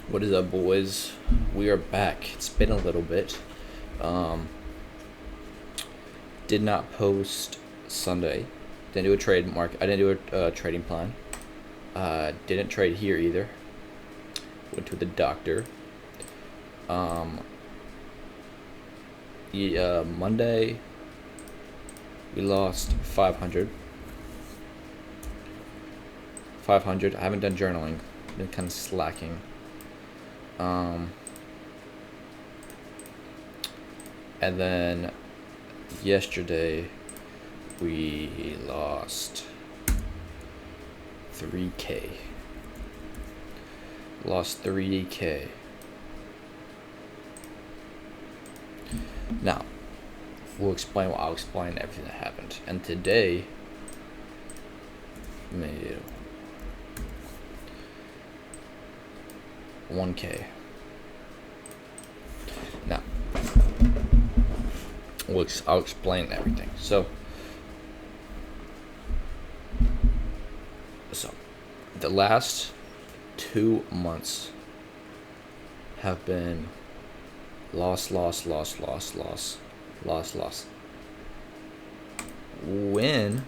What is up, boys? We are back. It's been a little bit. Um, did not post Sunday. Didn't do a trade market. I didn't do a trading plan. Didn't trade here either. Went to the doctor. Um, Monday we lost 500. 500. I haven't done journaling. Been kind of slacking. And then yesterday we lost 3K. Lost 3K. Now, I'll explain everything that happened. And today, made 1K. Now, I'll explain everything. So the last 2 months have been loss. Win.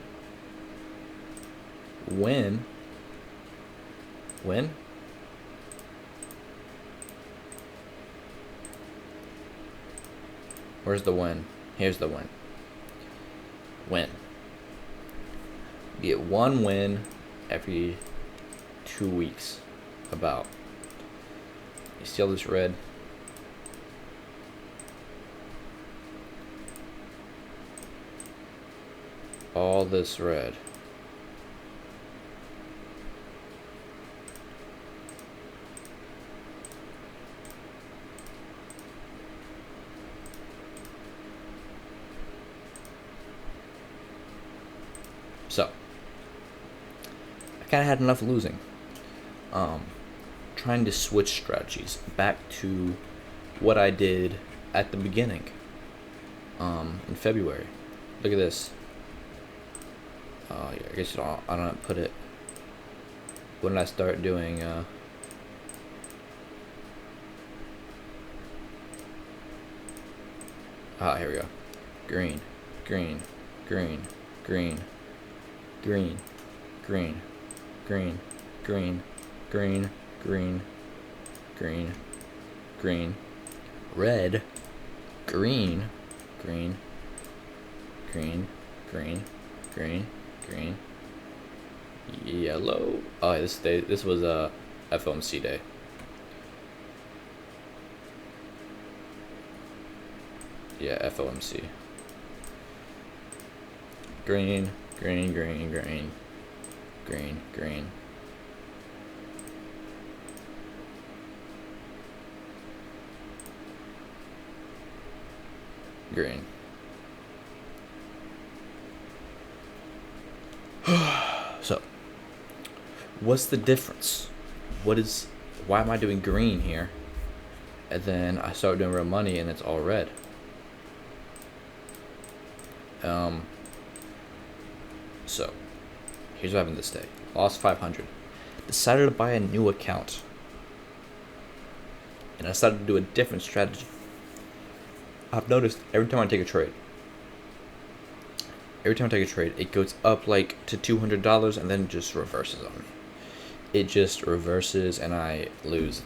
Where's the win? Here's the win. Win. Get one win every 2 weeks. About. You see all this red? All this red. So, I kind of had enough losing. Trying to switch strategies back to what I did at the beginning. In February. Look at this. I guess I don't put it. When did I start doing? Here we go. Green. Red, green, yellow. Oh, this was a FOMC day. Yeah, FOMC. Green. So, what's the difference? Why am I doing green here? And then I start doing real money and it's all red. So, here's what happened this day. Lost 500. Decided to buy a new account. And I started to do a different strategy. I've noticed every time I take a trade, it goes up like to $200 and then it just reverses on me. It just reverses and I lose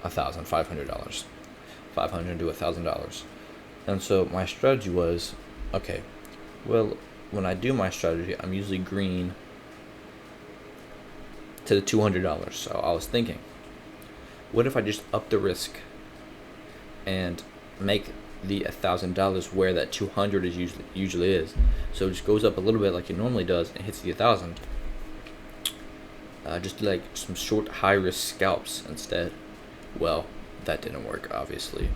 $500. $500 to $1,000. And so my strategy was, okay, well, when I do my strategy, I'm usually green to the $200. So I was thinking, what if I just up the risk and make the $1,000 where that 200 is usually is, so it just goes up a little bit like it normally does and hits the 1,000. Just like some short high risk scalps instead. Well, that didn't work, obviously.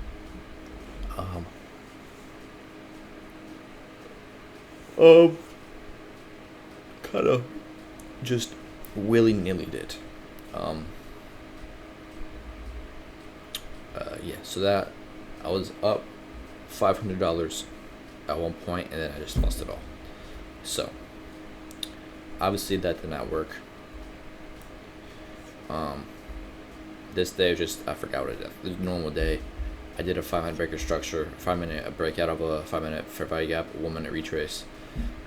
Kind of just willy-nilly it. Yeah, so that I was up $500 at one point and then I just lost it all. So obviously that did not work. This day was just, I forgot what it is. It was a normal day. I did a 5-minute breaker structure, 5-minute breakout of a 5-minute fair value gap, 1-minute retrace.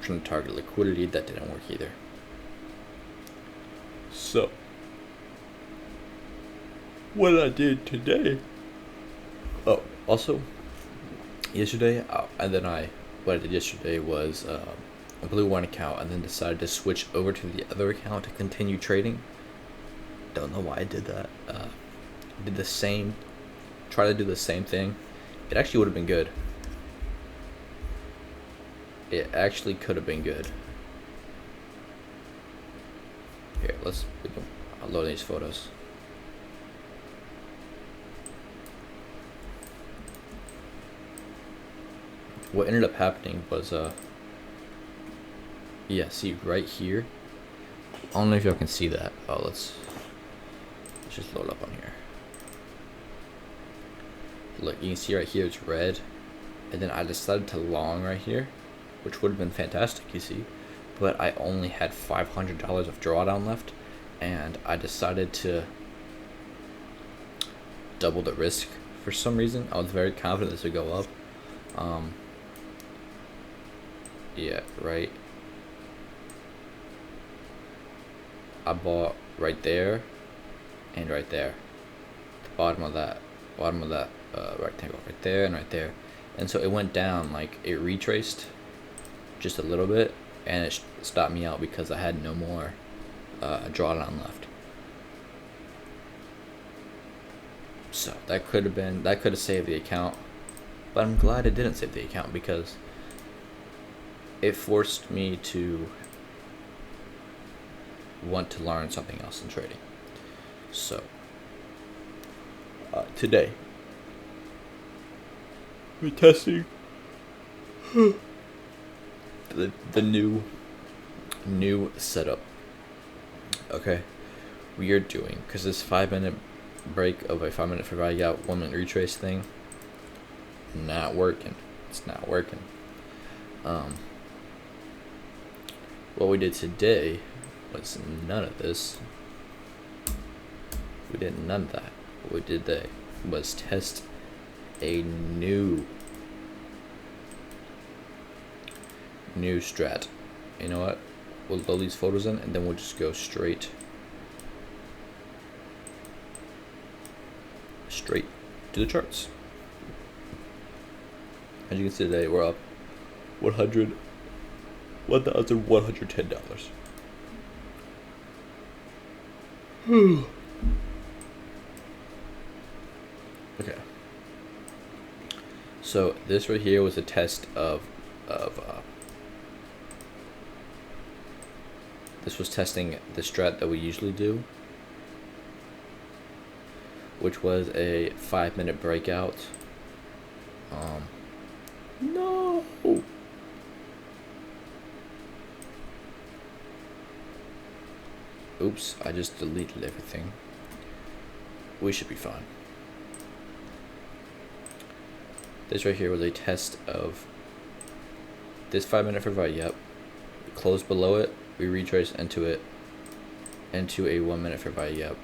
Trying to target liquidity, that didn't work either. So, what I did today. Oh, also, yesterday, what I did yesterday was I blew one account and then decided to switch over to the other account to continue trading. Don't know why I did that. Did the same, try to do the same thing. It actually would have been good. It actually could have been good. Here, we can upload these photos. What ended up happening was, yeah, see right here. I don't know if y'all can see that. Oh, let's just load up on here. Look, you can see right here it's red, and then I decided to long right here, which would have been fantastic, you see, but I only had $500 of drawdown left, and I decided to double the risk for some reason. I was very confident this would go up. Yeah, right. I bought right there and right there, the bottom of that rectangle, right there and right there, and so it went down, like it retraced just a little bit, and it stopped me out because I had no more drawdown left. So that could have saved the account, but I'm glad it didn't save the account because it forced me to want to learn something else in trading. So today we're testing the new setup. Okay, we are doing, because this 5-minute break of a 5-minute fair value gap, 1-minute retrace thing, not working. It's not working. What we did today was none of this. We did none of that. What we did today was test a new strat. You know what? We'll load these photos in, and then we'll just go straight to the charts. As you can see today, we're up $1,110. Okay. So this right here was a test of this was testing the strat that we usually do, which was a 5-minute breakout. No. Oops, I just deleted everything. We should be fine. This right here was a test of this 5-minute fair value. Yep. Close below it, we retrace into a 1-minute fair value. Yep.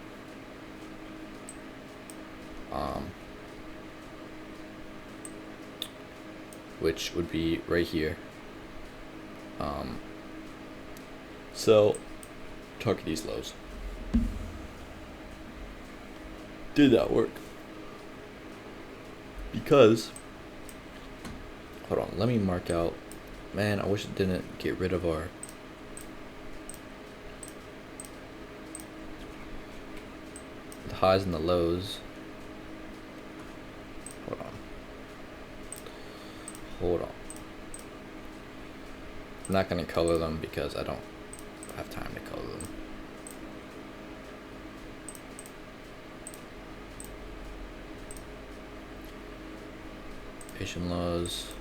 Which would be right here. So target these lows. Did that work? Because, hold on, let me mark out. Man, I wish it didn't get rid of our the highs and the lows. Hold on. I'm not going to color them because I don't have time to color them. Patient lows.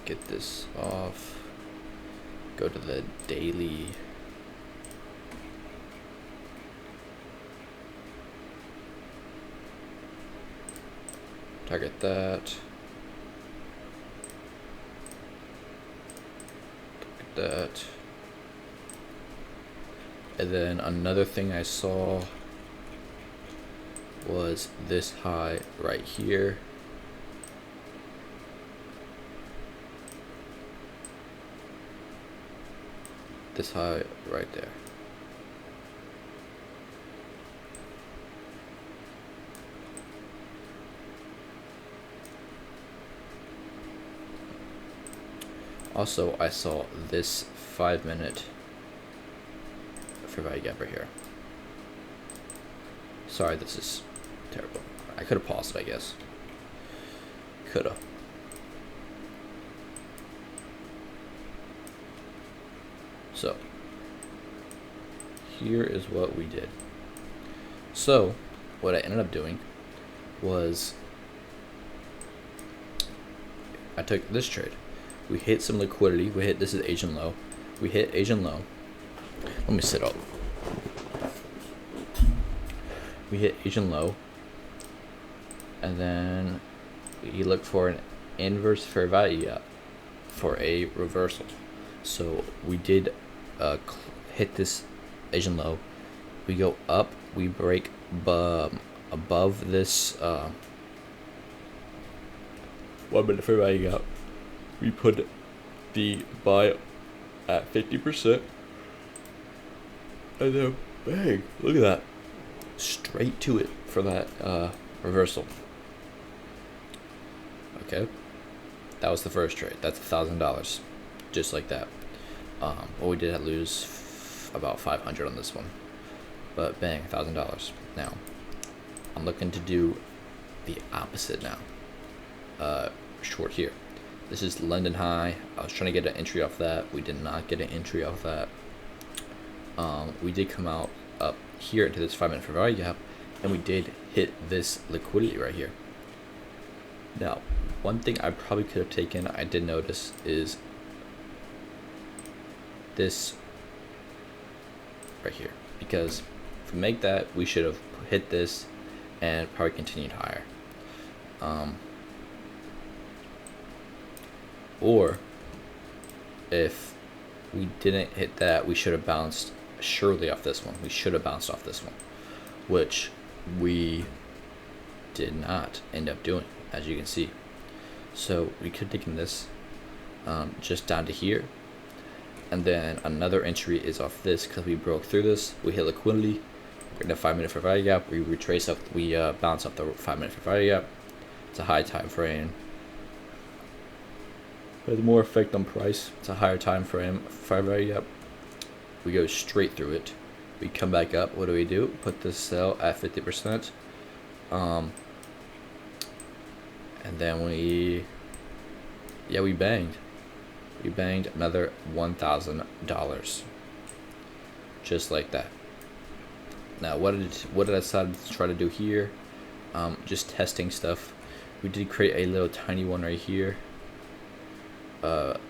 Get this off. Go to the daily. Target that. That. And then another thing I saw was this high right here. This high right there. Also, I saw this 5-minute fair value gap right here. Sorry, this is terrible. I could have paused it, I guess. Coulda. So, here is what we did. So, what I ended up doing was I took this trade. We hit some liquidity. We hit, this is Asian low. We hit Asian low. Let me sit up. We hit Asian low. And then we look for an inverse fair value gap for a reversal. So we did hit this Asian low. We go up. We break above this 1 minute fair value gap. We put the buy at 50%, and then bang, look at that, straight to it for that reversal. Okay, that was the first trade. That's $1,000, just like that. Well, we did lose about 500 on this one, but bang, $1,000. Now, I'm looking to do the opposite now. Short here. This is London high. I was trying to get an entry off that. We did not get an entry off that. We did come out up here into this 5-minute fair value gap, and we did hit this liquidity right here. Now, one thing I probably could have taken, I did notice, is this right here, because if we make that, we should have hit this and probably continued higher. Or if we didn't hit that, we should have bounced surely off this one. We should have bounced off this one, which we did not end up doing, as you can see. So we could have taken this just down to here, and then another entry is off this because we broke through this. We hit liquidity. We're in a 5-minute fair value gap. We retrace up. We bounce up the 5-minute fair value gap. It's a high time frame. Has more effect on price. It's a higher time frame fair value gap. We go straight through it. We come back up. What do? Put this sell at 50%. And then we banged. We banged another $1,000, just like that. Now, what did I decide to try to do here? Just testing stuff. We did create a little tiny one right here.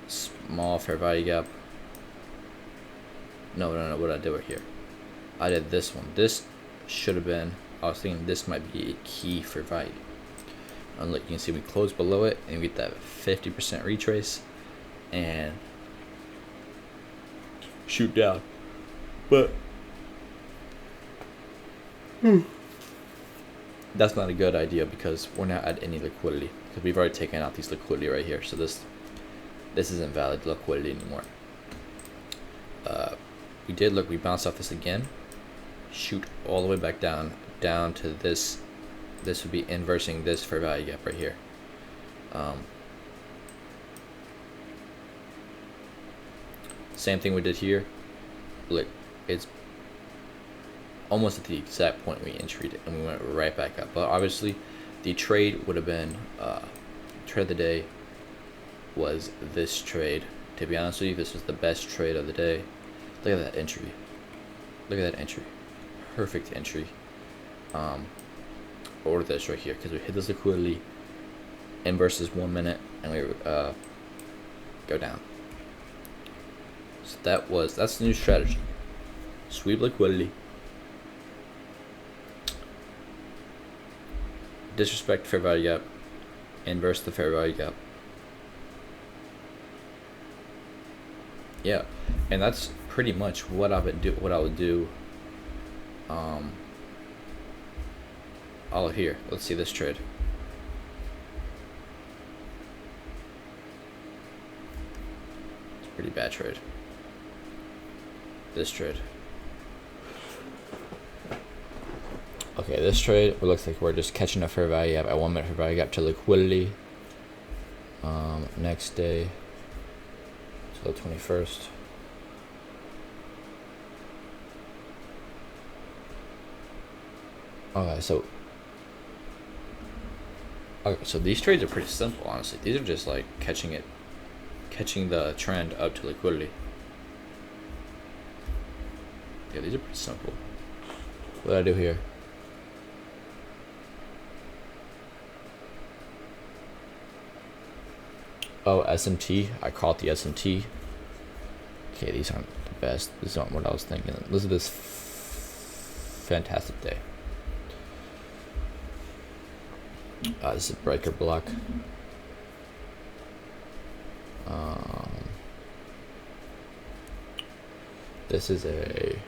Small fair value gap. No. What did I do right here? I did this one. This should have been. I was thinking this might be a key for value. And look, you can see we close below it and we get that 50% retrace and shoot down. But that's not a good idea because we're not at any liquidity because we've already taken out these liquidity right here. So this isn't valid liquidity anymore. We bounced off this again, shoot all the way back down to this. This would be inversing this fair value gap right here. Same thing we did here. Look, it's almost at the exact point we entered it, and we went right back up. But obviously, the trade would have been trade of the day was this trade. To be honest with you, this was the best trade of the day. Look at that entry. Look at that entry. Perfect entry. Or this right here, because we hit this liquidity in versus 1 minute, and we go down. So that's the new strategy. Sweep liquidity. Disrespect fair value gap. Inverse the fair value gap. Yeah, and that's pretty much what I would do. all here. Let's see this trade. It's a pretty bad trade. This trade. Okay, this trade, it looks like we're just catching a fair value gap at 1 minute fair value gap to liquidity. Next day, so the 21st. Okay, so these trades are pretty simple, honestly. These are just like catching the trend up to liquidity. Yeah, these are pretty simple. What do I do here? Oh, SMT. I caught the SMT. Okay, these aren't the best. This is not what I was thinking. Look at this fantastic day. This is a breaker block. This is a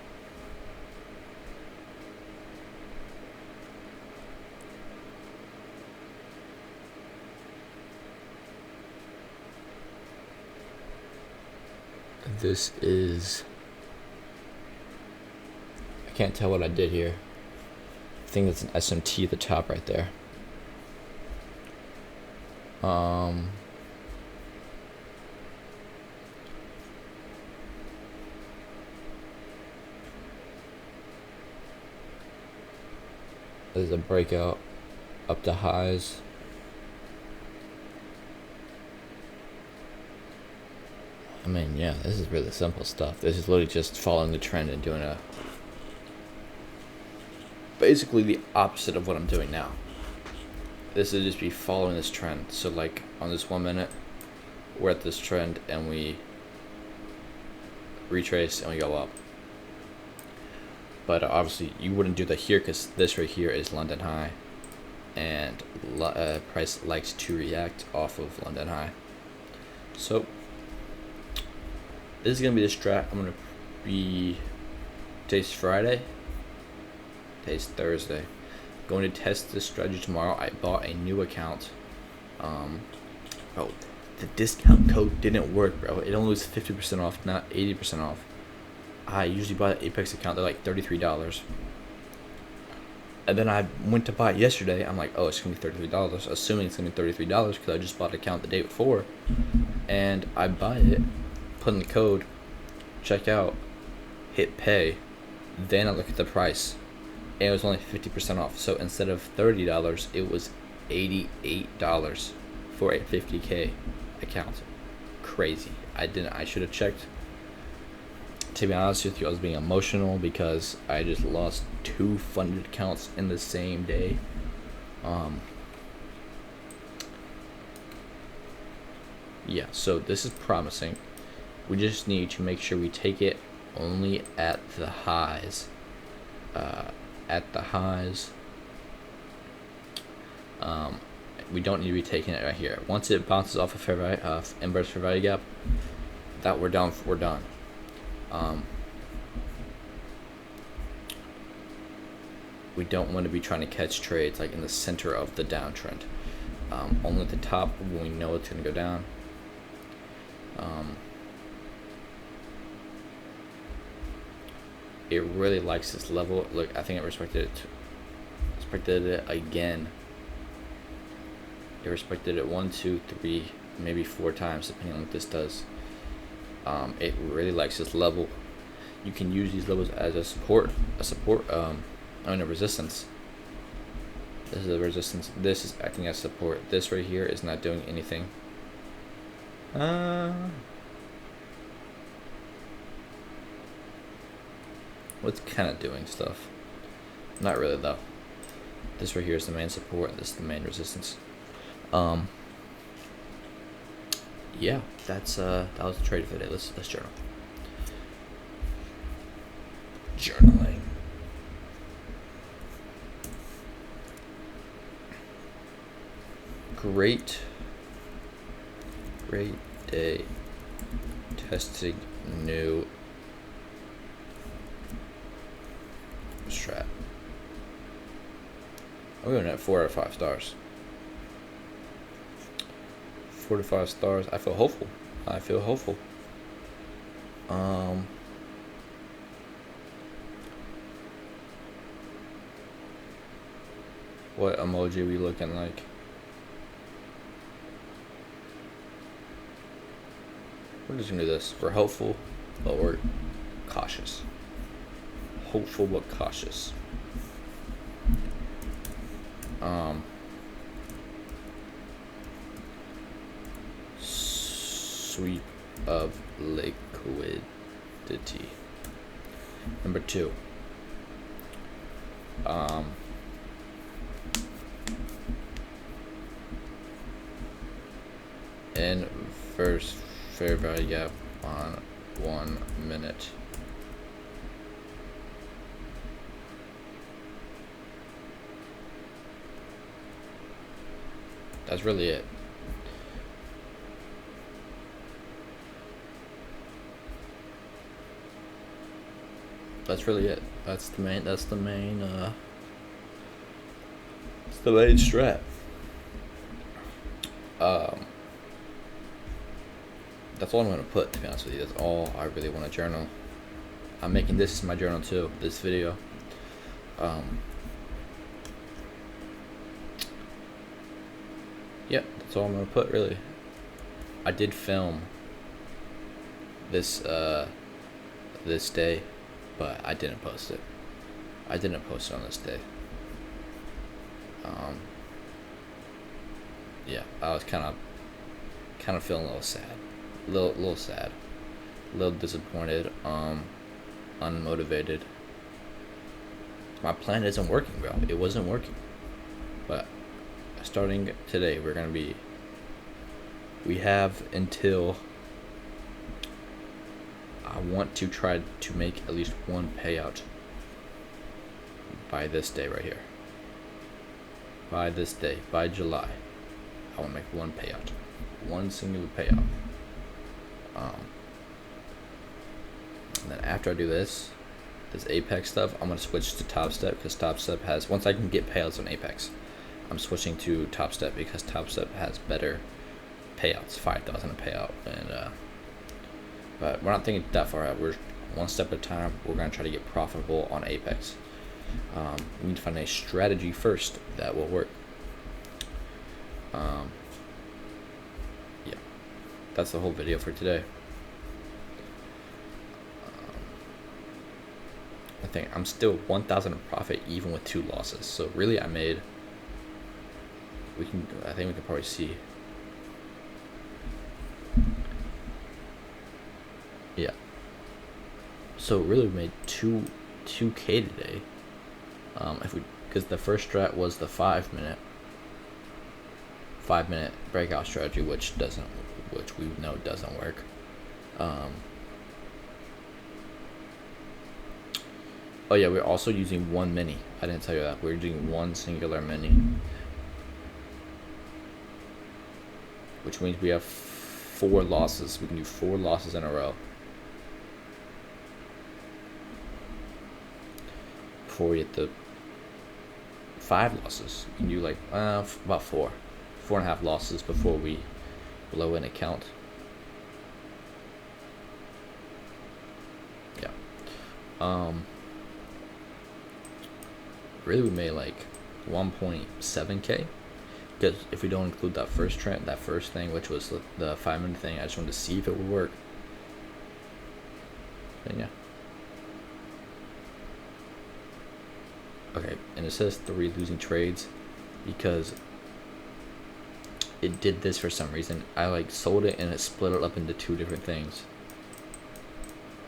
this is, I can't tell what I did here. I think that's an SMT at the top right there. There's a breakout up to highs. I mean, yeah, this is really simple stuff. This is literally just following the trend and doing basically the opposite of what I'm doing now. This is just be following this trend. So like on this 1 minute, we're at this trend and we retrace and we go up. But obviously you wouldn't do that here because this right here is London high, and price likes to react off of London high. So this is gonna be the strat. I'm gonna be, today's Friday, today's Thursday. Going to test this strategy tomorrow. I bought a new account. Bro, the discount code didn't work, bro. It only was 50% off, not 80% off. I usually buy an Apex account. They're like $33. And then I went to buy it yesterday. I'm like, oh, it's gonna be $33, assuming it's gonna be $33 because I just bought an account the day before. And I buy it, put in the code, check out, hit pay, then I look at the price, and it was only 50% off. So instead of $30, it was $88 for a 50K account. Crazy. I should have checked. To be honest with you, I was being emotional because I just lost 2 funded accounts in the same day. Yeah, so this is promising. We just need to make sure we take it only at the highs. We don't need to be taking it right here. Once it bounces off a fair value, inverse fair value gap, that we're done. We don't want to be trying to catch trades like in the center of the downtrend. Only at the top when we know it's going to go down. It really likes this level. Look, I think it respected it again. It respected it 1, 2, 3, maybe 4 times, depending on what this does. It really likes this level. You can use these levels as a resistance. This is a resistance. This is acting as support. This right here is not doing anything. What's kind of doing stuff? Not really though. This right here is the main support. This is the main resistance. Yeah, that was the trade for today. Let's journal. Journaling. Great day testing new strat. I'm going at 4 out of 5 stars. 4 to 5 stars. I feel hopeful. I feel hopeful. What emoji we looking like? We're just gonna do this. We're hopeful, but we're cautious. Hopeful but cautious. Sweep of liquidity. Number 2. Inverse fair value gap on 1 minute. That's really it. That's really it. That's the main strat. That's all I'm gonna put, to be honest with you. That's all I really want to journal. I'm making this my journal too, this video. Yeah, that's all I'm gonna put, really. I did film this this day, but I didn't post it. I didn't post it on this day. Yeah, I was kind of feeling a little sad, little sad, a little disappointed, unmotivated. My plan isn't working, bro. It wasn't working, but starting today, we have until, I want to try to make at least one payout by this day right here. By this day, by July, I want to make one payout, one singular payout. And then after I do this Apex stuff, I'm gonna switch to Top Step, because Top Step has, once I can get payouts on Apex, I'm switching to Top Step because Top Step has better payouts, 5,000 a payout, and but we're not thinking that far out. We're one step at a time. We're gonna try to get profitable on Apex. We need to find a strategy first that will work. Yeah, that's the whole video for today. I think I'm still 1,000 in profit even with 2 losses. So really, I think we can probably see. Yeah. So really, we made 2K today. Because the first strat was the 5 minute breakout strategy, which we know doesn't work. Oh yeah, we're also using one mini. I didn't tell you that. We're using one singular mini, which means we have 4 losses. We can do 4 losses in a row before we hit the 5 losses. We can do like about 4.5 losses before we blow in a count. Yeah. Really, we made like 1.7K, because if we don't include that first trend, that first thing, which was the 5 minute thing, I just wanted to see if it would work. And yeah. Okay, and it says 3 losing trades because it did this for some reason. I like sold it and it split it up into 2 different things.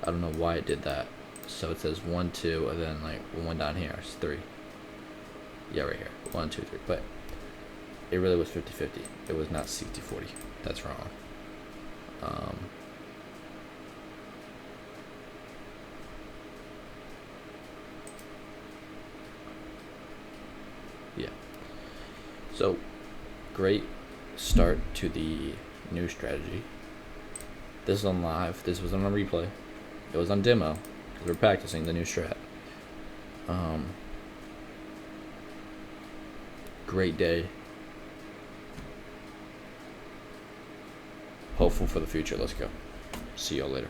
I don't know why it did that. So it says 1, 2, and then like one down here is 3. Yeah, right here, 1, 2, 3. But it really was 50-50. It was not 60-40. That's wrong. Yeah. So, great start to the new strategy. This is on live. This was on a replay. It was on demo because we're practicing the new strat. great day. Hopeful for the future. Let's go. See y'all later.